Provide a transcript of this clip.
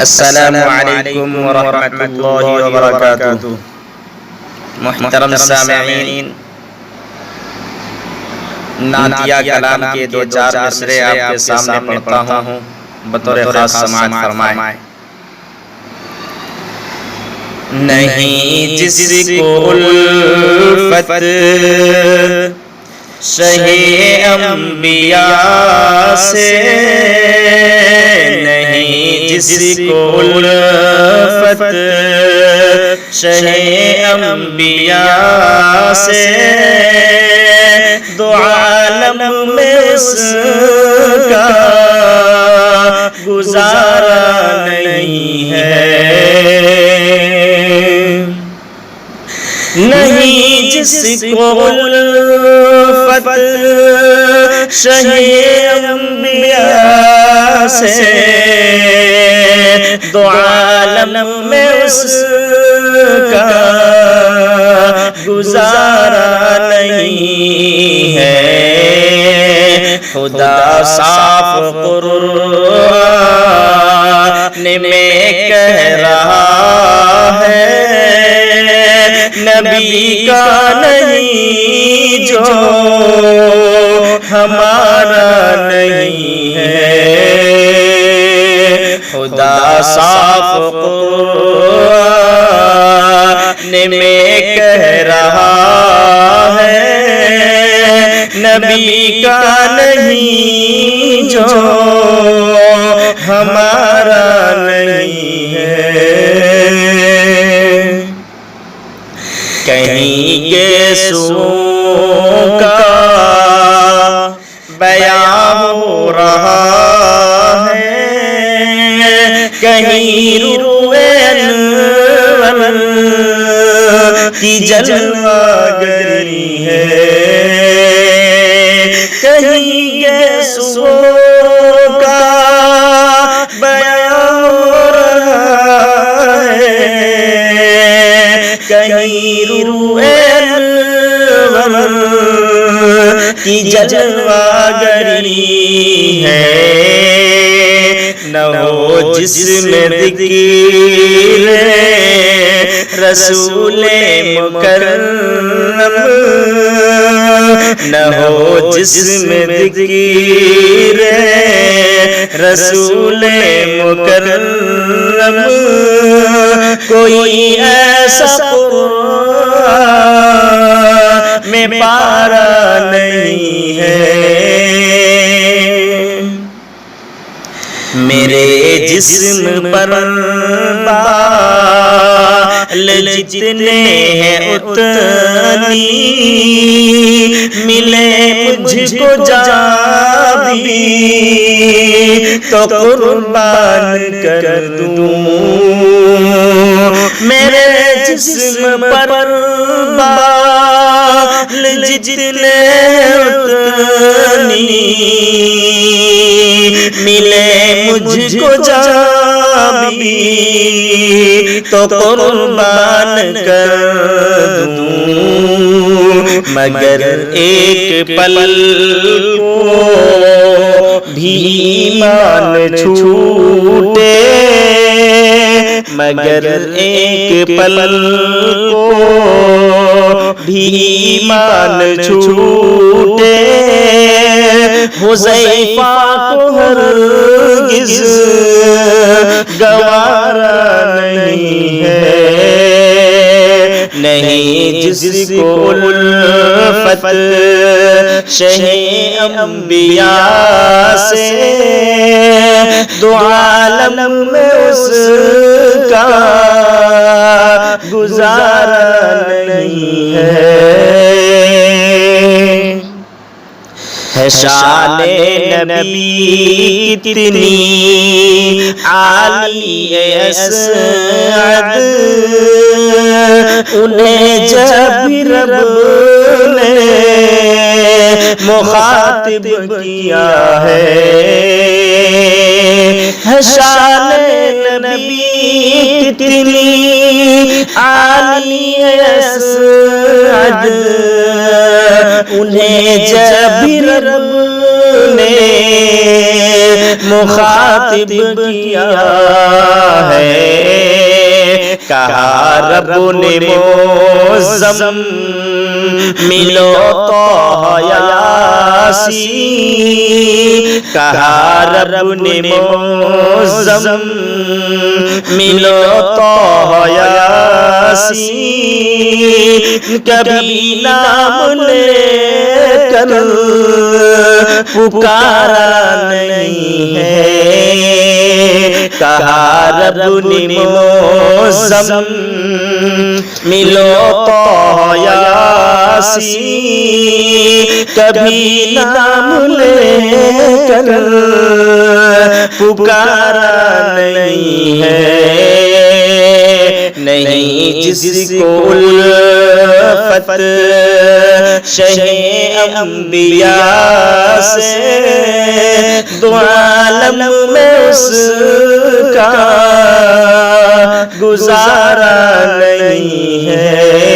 अस्सलामु अलैकुम व रहमतुल्लाहि व बरकातुहू। मुहतरम सामिईन, नातिया कलाम के दो चार मिसरे आपके सामने पढ़ता हूँ, बतौर खास समाअत फरमाएं। नहीं जिसको उल्फत शहे अंबिया से, नहीं जिसको उल्फत शहे अंबिया से, दो आलम में उसका गुजारा नहीं है। नहीं जिसको उल्फत शहे अंबिया से, दो आलम में उसका गुजारा नहीं है। खुदा साफ कुरान में कह रहा है, नबी का नहीं जो हमारा नहीं है। खुदा साफ कुरान में कह रहा है, नबी का नहीं जो हमारा नहीं है। कहीं गेसुओं का बयां हो रहा है, कहीं रूए अनवर की जलवागरी है। कहीं गेसुओं का बयां हो रहा है, कहीं रूए अनवर की जलवागरी है। न हो जिसमें ज़िक्र रसूले मुकर्रम, न हो जिसमें ज़िक्र रसूले मुकर्रम, कोई ऐसा कुरान में पारा नहीं है। मेरे जिस्म पर बाल जितने हैं उतनी मिले मुझको जान भी तो कुर्बान कर दूं। मेरे जिस्म पर बाल जितने उतनी मिले मुझको जान भी तो कुर्बान कर दूं। मगर एक पल को भी ईमान छूटे, मगर एक पल को भी ईमान छूटे, हुज़ैफा को हरगिज़ गवारा नहीं है। नहीं जिसको उल्फत शहे अंबिया से, दो आलम में उसका गुजारा नहीं है। शाने नबी कितनी आली असअद, उन्हें जब रब ने मुखातिब किया है। शाने नबी कितनी आली असअद, उन्हें जब रब ने मुखातिब किया है। कहा रब ने मोज़म मिलो तो यासीन, कहा रब ने मोज़म मिलो तो यासीन। कभी नाम लेकर पुकारा नहीं है, कहा रब ने मोज़म मिलो तो यासीन। कभी नाम लेकर पुकारा नहीं है, नहीं जिसको उल्फत शहे अंबिया से दो आलम में उसका गुजारा नहीं है।